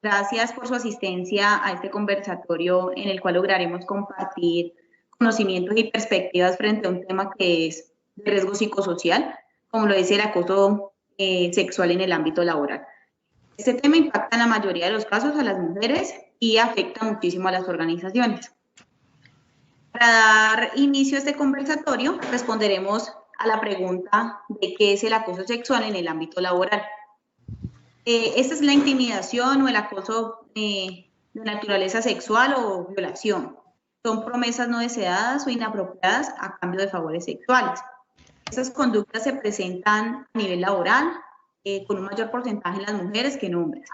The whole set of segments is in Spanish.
Gracias por su asistencia a este conversatorio en el cual lograremos compartir conocimientos y perspectivas frente a un tema que es de riesgo psicosocial, como lo es el acoso sexual en el ámbito laboral. Este tema impacta en la mayoría de los casos a las mujeres y afecta muchísimo a las organizaciones. Para dar inicio a este conversatorio, responderemos a la pregunta de qué es el acoso sexual en el ámbito laboral. Esta es la intimidación o el acoso de naturaleza sexual o violación. Son promesas no deseadas o inapropiadas a cambio de favores sexuales. Estas conductas se presentan a nivel laboral con un mayor porcentaje en las mujeres que en hombres.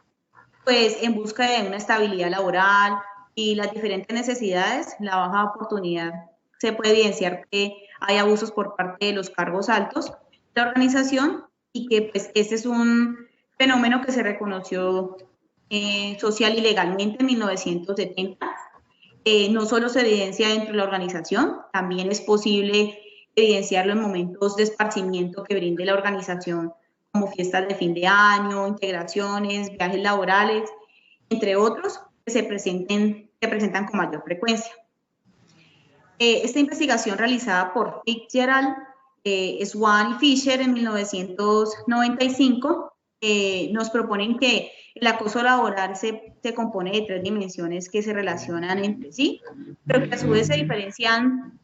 Pues en busca de una estabilidad laboral y las diferentes necesidades, la baja oportunidad, se puede evidenciar que hay abusos por parte de los cargos altos de la organización y que pues este es un fenómeno que se reconoció social y legalmente en 1970. No solo se evidencia dentro de la organización, también es posible evidenciarlo en momentos de esparcimiento que brinde la organización, como fiestas de fin de año, integraciones, viajes laborales, entre otros, que se presentan con mayor frecuencia. Esta investigación realizada por Fitzgerald, Swan y Fisher en 1995 nos proponen que el acoso laboral se compone de 3 dimensiones que se relacionan entre sí, pero que a su vez se diferencian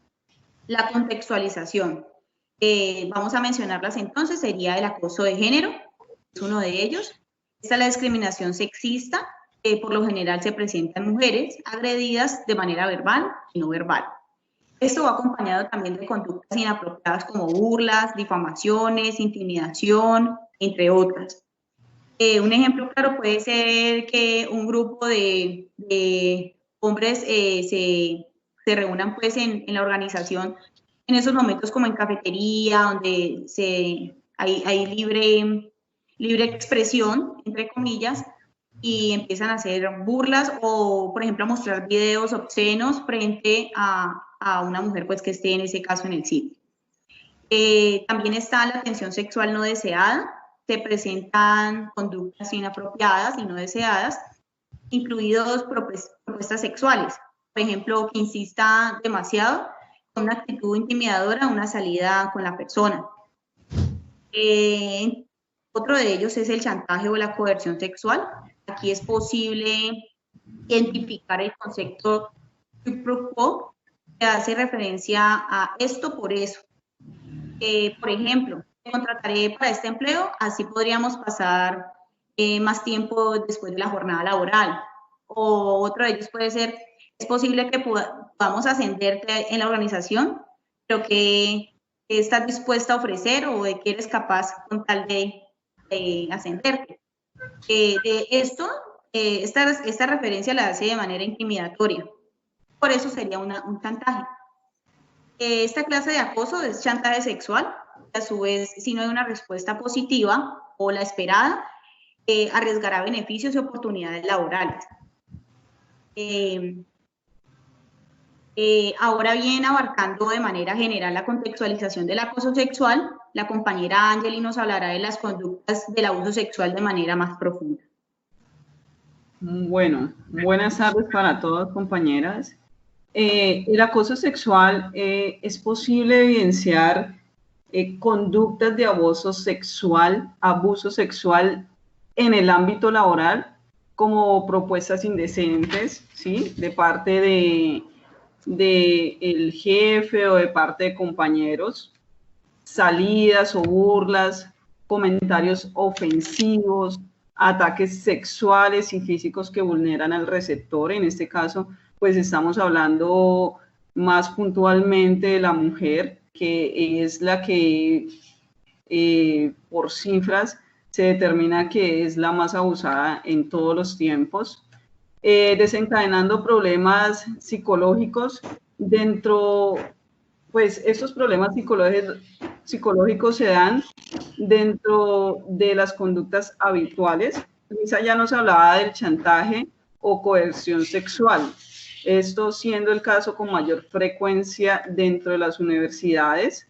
la contextualización. Vamos a mencionarlas entonces, sería el acoso de género, es uno de ellos. Esta es la discriminación sexista, que por lo general se presenta en mujeres agredidas de manera verbal y no verbal. Esto va acompañado también de conductas inapropiadas como burlas, difamaciones, intimidación, entre otras. Un ejemplo claro puede ser que un grupo de hombres se reúnan pues en la organización en esos momentos como en cafetería, donde hay libre expresión, entre comillas, y empiezan a hacer burlas o, por ejemplo, a mostrar videos obscenos frente a una mujer pues que esté en ese caso en el sitio. También está la atención sexual no deseada, se presentan conductas inapropiadas y no deseadas, incluidos propuestas sexuales. Por ejemplo, que insista demasiado con una actitud intimidadora, una salida con la persona. Otro de ellos es el chantaje o la coerción sexual. Aquí es posible identificar el concepto quid pro quo, que hace referencia a esto por eso. Por ejemplo, te contrataré para este empleo, así podríamos pasar más tiempo después de la jornada laboral. O otro de ellos puede ser, es posible que podamos ascenderte en la organización, pero que estás dispuesta a ofrecer o de que eres capaz con tal de ascenderte. De esto, esta referencia la hace de manera intimidatoria. Por eso sería un chantaje. Esta clase de acoso es chantaje sexual. A su vez, si no hay una respuesta positiva o la esperada, arriesgará beneficios y oportunidades laborales. Ahora bien, abarcando de manera general la contextualización del acoso sexual, la compañera Angeli nos hablará de las conductas del abuso sexual de manera más profunda. Bueno, buenas tardes para todas, compañeras. El acoso sexual es posible evidenciar conductas de abuso sexual en el ámbito laboral, como propuestas indecentes, ¿sí? De parte de el jefe o de parte de compañeros, salidas o burlas, comentarios ofensivos, ataques sexuales y físicos que vulneran al receptor. En este caso, pues estamos hablando más puntualmente de la mujer, que es la que por cifras se determina que es la más abusada en todos los tiempos, desencadenando problemas psicológicos dentro, pues estos problemas psicológicos se dan dentro de las conductas habituales. Lisa ya nos hablaba del chantaje o coerción sexual, esto siendo el caso con mayor frecuencia dentro de las universidades,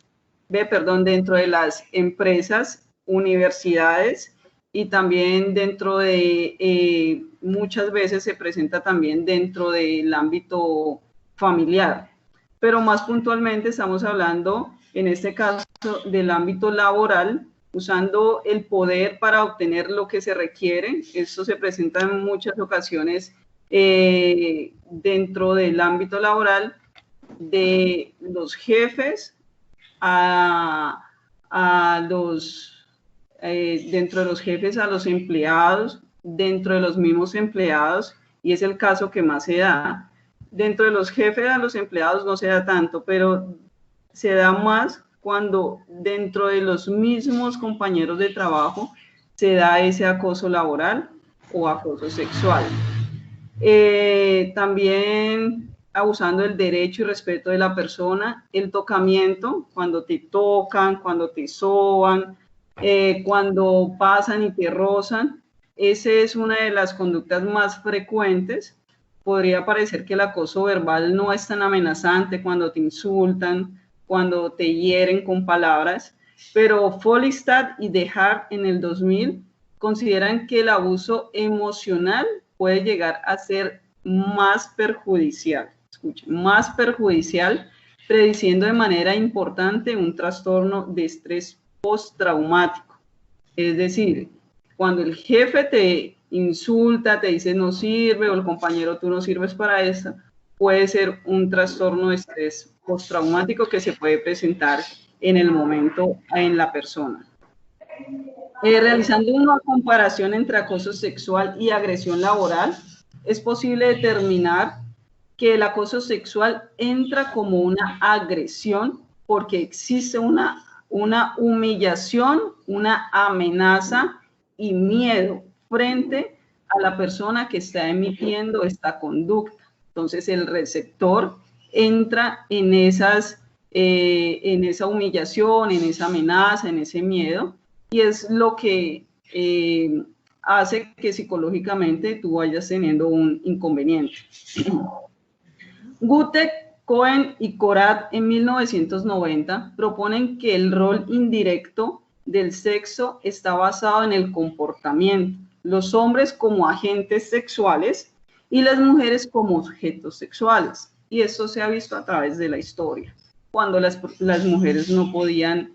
dentro de las empresas, universidades y también dentro de, muchas veces se presenta también dentro del ámbito familiar. Pero más puntualmente estamos hablando, en este caso, del ámbito laboral, usando el poder para obtener lo que se requiere. Esto se presenta en muchas ocasiones dentro del ámbito laboral, de los jefes a los, dentro de los jefes a los empleados, dentro de los mismos empleados, y es el caso que más se da. Dentro de los jefes a los empleados no se da tanto, pero se da más cuando dentro de los mismos compañeros de trabajo se da ese acoso laboral o acoso sexual. También abusando del derecho y respeto de la persona, el tocamiento, cuando te tocan, cuando te soban, cuando pasan y te rozan, esa es una de las conductas más frecuentes. Podría parecer que el acoso verbal no es tan amenazante cuando te insultan, cuando te hieren con palabras, pero Follestad y De Hart en el 2000 consideran que el abuso emocional puede llegar a ser más perjudicial, escuchen, más perjudicial, prediciendo de manera importante un trastorno de estrés postraumático. Es decir, cuando el jefe te insulta, te dice no sirve, o el compañero tú no sirves para eso, puede ser un trastorno de estrés postraumático que se puede presentar en el momento en la persona. Realizando una comparación entre acoso sexual y agresión laboral, es posible determinar que el acoso sexual entra como una agresión porque existe una humillación, una amenaza y miedo frente a la persona que está emitiendo esta conducta. Entonces el receptor entra en esa humillación, en esa amenaza, en ese miedo, y es lo que hace que psicológicamente tú vayas teniendo un inconveniente. Gutek, Cohen y Korat en 1990 proponen que el rol indirecto del sexo está basado en el comportamiento, los hombres como agentes sexuales y las mujeres como objetos sexuales. Y esto se ha visto a través de la historia, cuando las mujeres no podían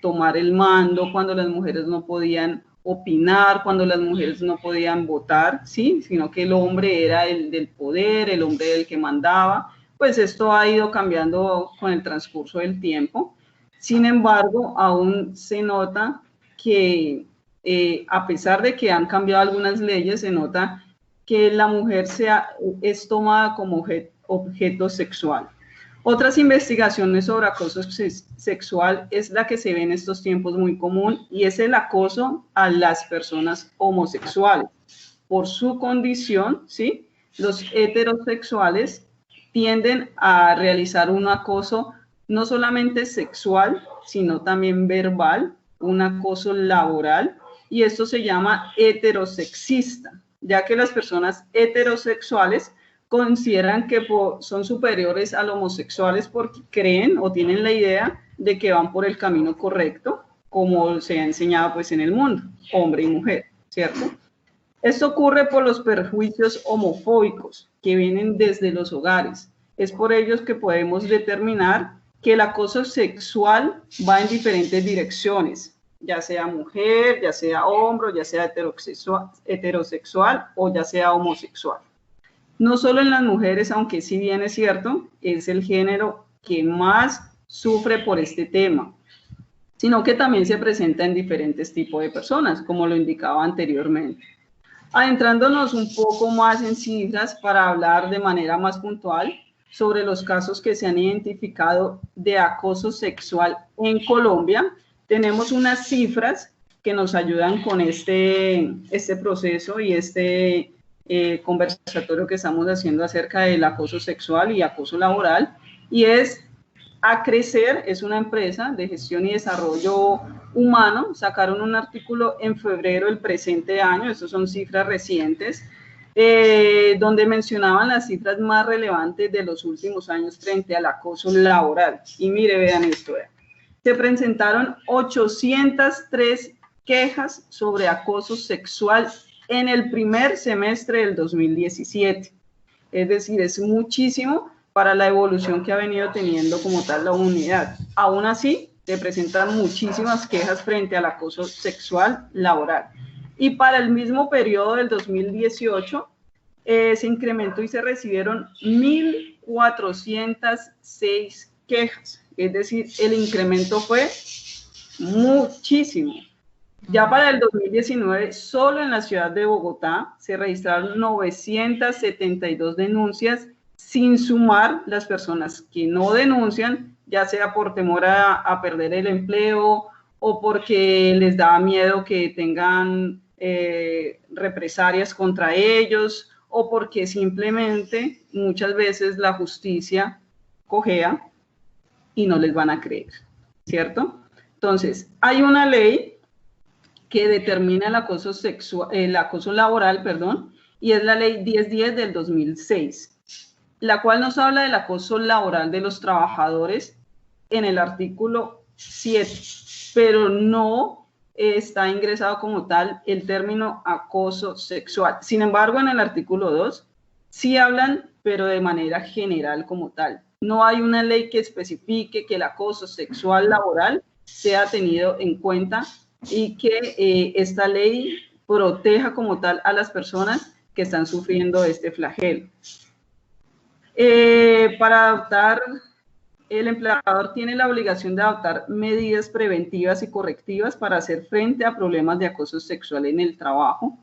tomar el mando, cuando las mujeres no podían opinar, cuando las mujeres no podían votar, ¿sí? Sino que el hombre era el del poder, el hombre era el que mandaba. Pues esto ha ido cambiando con el transcurso del tiempo. Sin embargo, aún se nota que a pesar de que han cambiado algunas leyes, se nota que la mujer es tomada como objeto sexual. Otras investigaciones sobre acoso sexual es la que se ve en estos tiempos muy común, y es el acoso a las personas homosexuales. Por su condición, ¿sí? Los heterosexuales tienden a realizar un acoso no solamente sexual, sino también verbal, un acoso laboral, y esto se llama heterosexista, ya que las personas heterosexuales consideran que son superiores a los homosexuales porque creen o tienen la idea de que van por el camino correcto, como se ha enseñado pues en el mundo, hombre y mujer, ¿cierto? Esto ocurre por los prejuicios homofóbicos que vienen desde los hogares. Es por ellos que podemos determinar que el acoso sexual va en diferentes direcciones, ya sea mujer, ya sea hombre, ya sea heterosexual o ya sea homosexual. No solo en las mujeres, aunque sí bien es cierto, es el género que más sufre por este tema, sino que también se presenta en diferentes tipos de personas, como lo indicaba anteriormente. Adentrándonos un poco más en cifras para hablar de manera más puntual sobre los casos que se han identificado de acoso sexual en Colombia, tenemos unas cifras que nos ayudan con este proceso y este conversatorio que estamos haciendo acerca del acoso sexual y acoso laboral, y es Acrecer, es una empresa de gestión y desarrollo humano. Sacaron un artículo en febrero del presente año, estas son cifras recientes, donde mencionaban las cifras más relevantes de los últimos años frente al acoso laboral. Y mire, vean esto, vean. Se presentaron 803 quejas sobre acoso sexual en el primer semestre del 2017. Es decir, es muchísimo para la evolución que ha venido teniendo como tal la unidad. Aún así, se presentan muchísimas quejas frente al acoso sexual laboral. Y para el mismo periodo del 2018, se incrementó y se recibieron 1.406 quejas. Es decir, el incremento fue muchísimo. Ya para el 2019, solo en la ciudad de Bogotá se registraron 972 denuncias, sin sumar las personas que no denuncian, ya sea por temor a perder el empleo o porque les da miedo que tengan represalias contra ellos, o porque simplemente muchas veces la justicia cojea y no les van a creer, ¿cierto? Entonces, hay una ley que determina el acoso laboral, y es la ley 1010 del 2006, la cual nos habla del acoso laboral de los trabajadores en el artículo 7, pero no está ingresado como tal el término acoso sexual. Sin embargo, en el artículo 2 sí hablan, pero de manera general como tal. No hay una ley que especifique que el acoso sexual laboral sea tenido en cuenta y que esta ley proteja como tal a las personas que están sufriendo este flagelo. Para adoptar, el empleador tiene la obligación de adoptar medidas preventivas y correctivas para hacer frente a problemas de acoso sexual en el trabajo.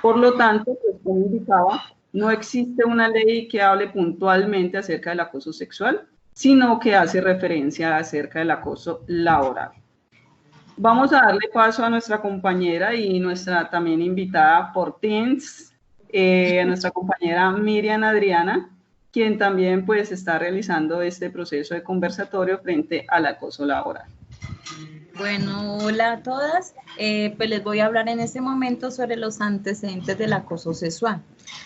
Por lo tanto, pues, como indicaba, no existe una ley que hable puntualmente acerca del acoso sexual, sino que hace referencia acerca del acoso laboral. Vamos a darle paso a nuestra compañera y nuestra también invitada por Teams, a nuestra compañera Miriam Adriana, quien también pues está realizando este proceso de conversatorio frente al acoso laboral. Bueno, hola a todas. Pues les voy a hablar en este momento sobre los antecedentes del acoso sexual.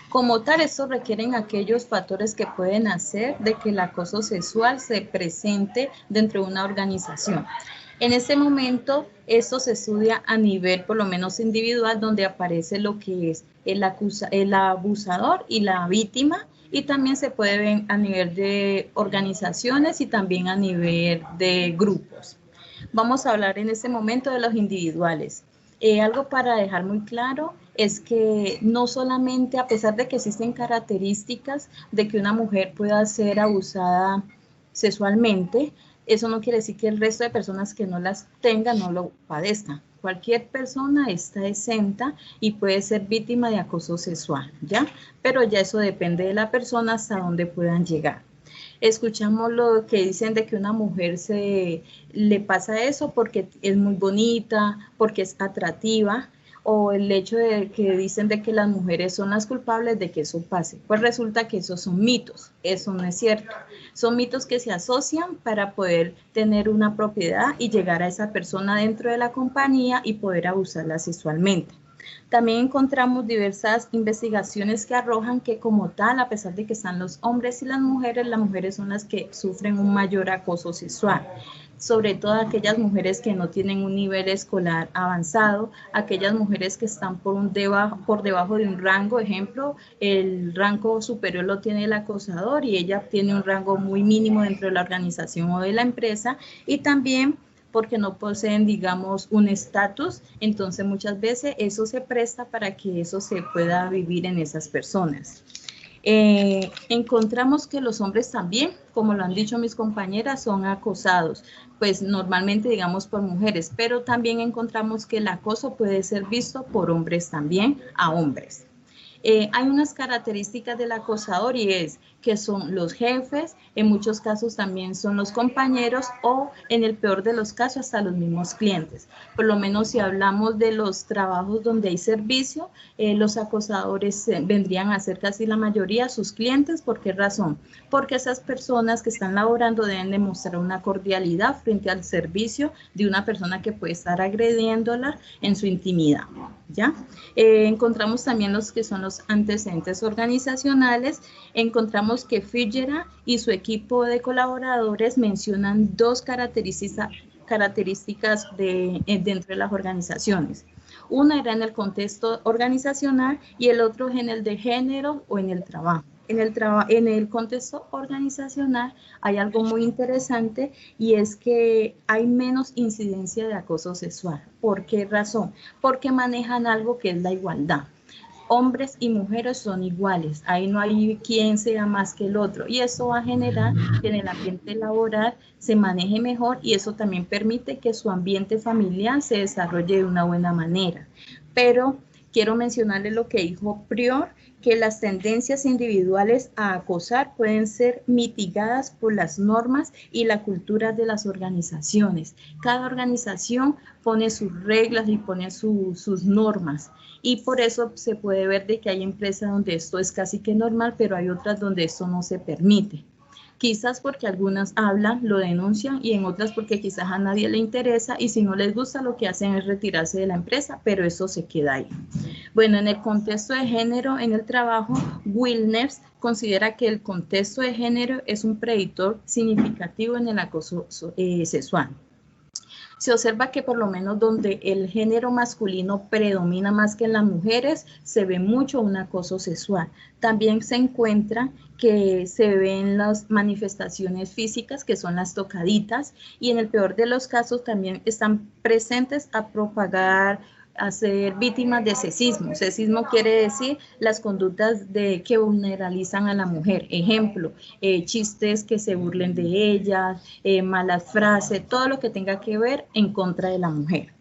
Como tal, estos requieren aquellos factores que pueden hacer de que el acoso sexual se presente dentro de una organización. En este momento, esto se estudia a nivel, por lo menos individual, donde aparece lo que es el abusador y la víctima, y también se puede ver a nivel de organizaciones y también a nivel de grupos. Vamos a hablar en este momento de los individuales. Algo para dejar muy claro es que no solamente, a pesar de que existen características de que una mujer pueda ser abusada sexualmente, eso no quiere decir que el resto de personas que no las tengan no lo padezcan. Cualquier persona está exenta y puede ser víctima de acoso sexual, ¿ya? Pero ya eso depende de la persona hasta dónde puedan llegar. Escuchamos lo que dicen de que una mujer le pasa eso porque es muy bonita, porque es atractiva, o el hecho de que dicen de que las mujeres son las culpables de que eso pase. Pues resulta que esos son mitos, eso no es cierto. Son mitos que se asocian para poder tener una propiedad y llegar a esa persona dentro de la compañía y poder abusarla sexualmente. También encontramos diversas investigaciones que arrojan que como tal, a pesar de que están los hombres y las mujeres son las que sufren un mayor acoso sexual. Sobre todo aquellas mujeres que no tienen un nivel escolar avanzado, aquellas mujeres que están por debajo de un rango, ejemplo, el rango superior lo tiene el acosador y ella tiene un rango muy mínimo dentro de la organización o de la empresa, y también porque no poseen, digamos, un estatus, entonces muchas veces eso se presta para que eso se pueda vivir en esas personas. Encontramos que los hombres también, como lo han dicho mis compañeras, son acosados, pues normalmente digamos por mujeres, pero también encontramos que el acoso puede ser visto por hombres también a hombres. Hay unas características del acosador y es que son los jefes, en muchos casos también son los compañeros o en el peor de los casos hasta los mismos clientes. Por lo menos si hablamos de los trabajos donde hay servicio, los acosadores vendrían a ser casi la mayoría sus clientes. ¿Por qué razón? Porque esas personas que están laborando deben demostrar una cordialidad frente al servicio de una persona que puede estar agrediéndola en su intimidad, ¿ya? Encontramos también los que son los antecedentes organizacionales. Encontramos que Figuera y su equipo de colaboradores mencionan dos características características dentro de las organizaciones. Una era en el contexto organizacional y el otro es en el de género o en el trabajo. En el contexto organizacional hay algo muy interesante y es que hay menos incidencia de acoso sexual. ¿Por qué razón? Porque manejan algo que es la igualdad. Hombres y mujeres son iguales, ahí no hay quien sea más que el otro y eso va a generar que en el ambiente laboral se maneje mejor y eso también permite que su ambiente familiar se desarrolle de una buena manera. Pero quiero mencionarle lo que dijo Prior, que las tendencias individuales a acosar pueden ser mitigadas por las normas y la cultura de las organizaciones. Cada organización pone sus reglas y pone sus normas y por eso se puede ver de que hay empresas donde esto es casi que normal, pero hay otras donde esto no se permite. Quizás porque algunas hablan, lo denuncian y en otras porque quizás a nadie le interesa y si no les gusta lo que hacen es retirarse de la empresa, pero eso se queda ahí. Bueno, en el contexto de género en el trabajo, Wilners considera que el contexto de género es un predictor significativo en el acoso sexual. Se observa que por lo menos donde el género masculino predomina más que en las mujeres, se ve mucho un acoso sexual. También se encuentra que se ven las manifestaciones físicas, que son las tocaditas, y en el peor de los casos también están presentes a propagar, a ser víctimas de sexismo. Sexismo quiere decir las conductas que vulneralizan a la mujer. Ejemplo, chistes que se burlen de ellas, malas frases, todo lo que tenga que ver en contra de la mujer.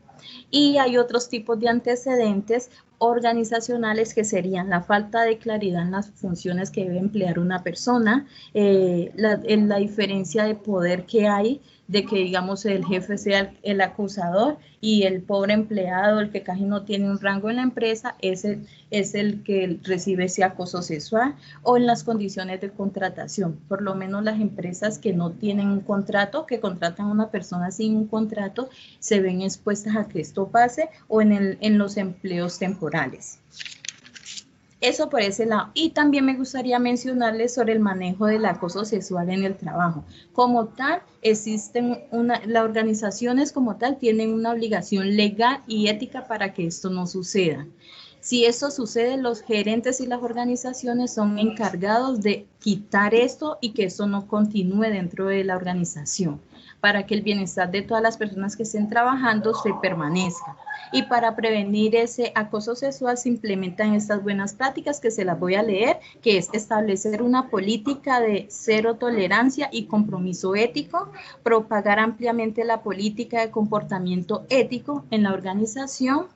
Y hay otros tipos de antecedentes organizacionales que serían la falta de claridad en las funciones que debe emplear una persona, la diferencia de poder que hay, de que digamos el jefe sea el acusador y el pobre empleado, el que casi no tiene un rango en la empresa, es el que recibe ese acoso sexual, o en las condiciones de contratación. Por lo menos las empresas que no tienen un contrato, que contratan a una persona sin un contrato, se ven expuestas a que esto pase, o en los empleos temporales. Eso por ese lado. Y también me gustaría mencionarles sobre el manejo del acoso sexual en el trabajo. Como tal, las organizaciones como tal tienen una obligación legal y ética para que esto no suceda. Si eso sucede, los gerentes y las organizaciones son encargados de quitar esto y que esto no continúe dentro de la organización, para que el bienestar de todas las personas que estén trabajando se permanezca. Y para prevenir ese acoso sexual se implementan estas buenas prácticas que se las voy a leer, que es establecer una política de cero tolerancia y compromiso ético, propagar ampliamente la política de comportamiento ético en la organización,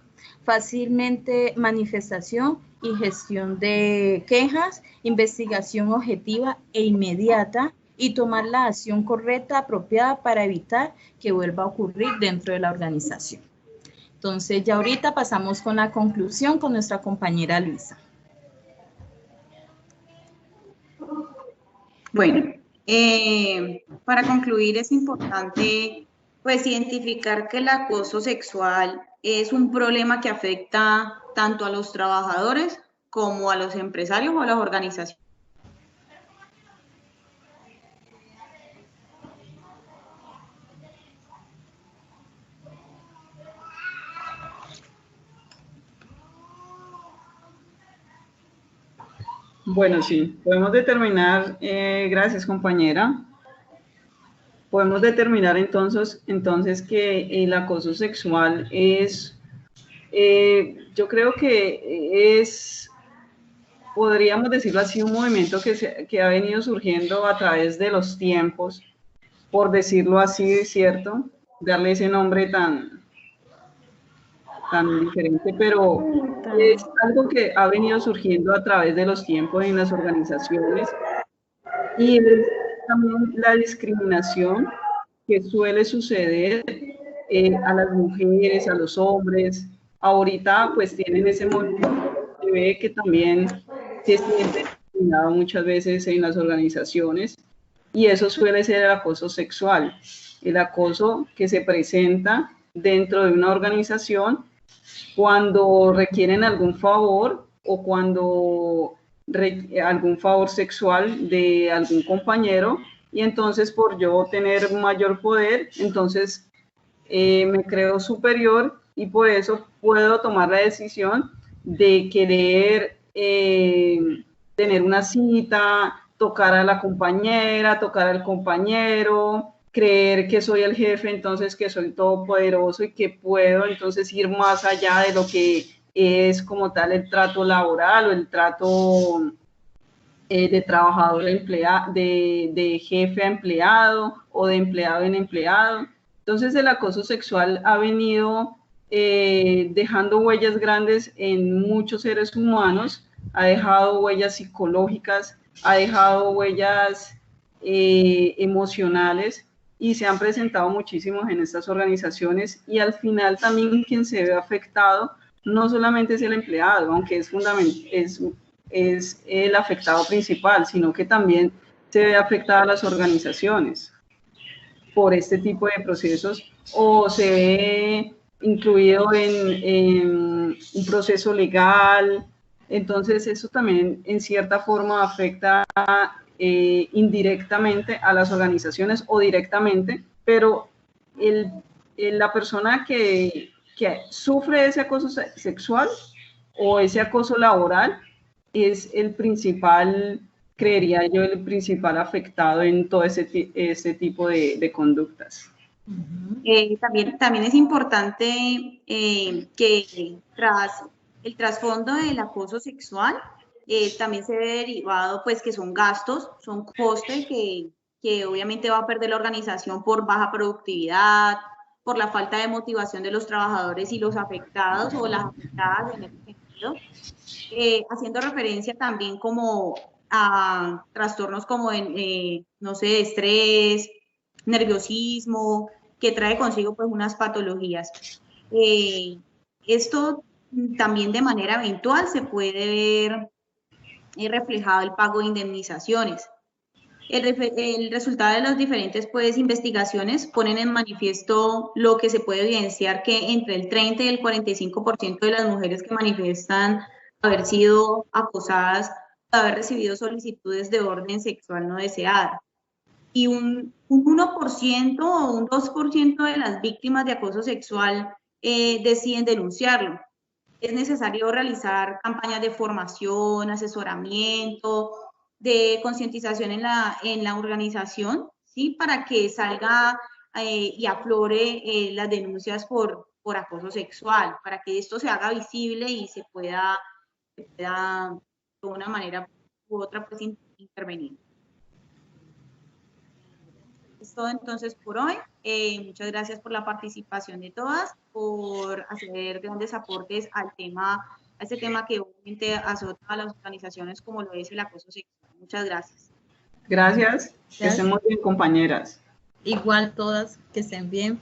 fácilmente manifestación y gestión de quejas, investigación objetiva e inmediata, y tomar la acción correcta, apropiada para evitar que vuelva a ocurrir dentro de la organización. Entonces, ya ahorita pasamos con la conclusión con nuestra compañera Luisa. Bueno, para concluir es importante pues identificar que el acoso sexual es un problema que afecta tanto a los trabajadores como a los empresarios o a las organizaciones. Bueno, sí, podemos determinar, gracias compañera, podemos determinar entonces que el acoso sexual es, yo creo que es, podríamos decirlo así, un movimiento que ha venido surgiendo a través de los tiempos, por decirlo así, ¿cierto? Darle ese nombre tan diferente, pero es algo que ha venido surgiendo a través de los tiempos en las organizaciones y es también la discriminación que suele suceder a las mujeres, a los hombres. Ahorita pues tienen ese movimiento, se ve que también se siente discriminado muchas veces en las organizaciones y eso suele ser el acoso sexual, el acoso que se presenta dentro de una organización cuando requieren algún favor o cuando algún favor sexual de algún compañero y entonces por yo tener mayor poder, entonces me creo superior y por eso puedo tomar la decisión de querer tener una cita, tocar a la compañera, tocar al compañero, creer que soy el jefe, entonces que soy todopoderoso y que puedo entonces ir más allá de lo que es como tal el trato laboral o el trato de trabajador a empleado, de jefe a empleado o de empleado en empleado. Entonces el acoso sexual ha venido dejando huellas grandes en muchos seres humanos, ha dejado huellas psicológicas, ha dejado huellas emocionales y se han presentado muchísimos en estas organizaciones y al final también quien se ve afectado no solamente es el empleado, aunque es fundamental, es el afectado principal, sino que también se ve afectada a las organizaciones por este tipo de procesos o se ve incluido en un proceso legal. Entonces eso también en cierta forma afecta indirectamente a las organizaciones o directamente, pero la persona que sufre ese acoso sexual o ese acoso laboral es el principal, creería yo, el principal afectado en todo ese tipo de conductas. También es importante que tras el trasfondo del acoso sexual también se ve derivado, pues que son gastos, son costes que obviamente va a perder la organización por baja productividad, por la falta de motivación de los trabajadores y los afectados o las afectadas en ese sentido, haciendo referencia también como a trastornos como no sé, estrés, nerviosismo, que trae consigo pues unas patologías. Esto también de manera eventual se puede ver reflejado el pago de indemnizaciones. El resultado de las diferentes pues, investigaciones ponen en manifiesto lo que se puede evidenciar que entre el 30 y el 45% de las mujeres que manifiestan haber sido acosadas, haber recibido solicitudes de orden sexual no deseada. Y un 1% o un 2% de las víctimas de acoso sexual deciden denunciarlo. Es necesario realizar campañas de formación, asesoramiento, de concientización en la organización, ¿sí? Para que salga y aflore las denuncias por acoso sexual, para que esto se haga visible y se pueda de una manera u otra pues, intervenir. Es todo entonces por hoy. Muchas gracias por la participación de todas, por hacer grandes aportes a este tema que obviamente azota a las organizaciones como lo es el acoso sexual. Muchas gracias. Gracias. Que estén muy bien, compañeras. Igual todas, que estén bien.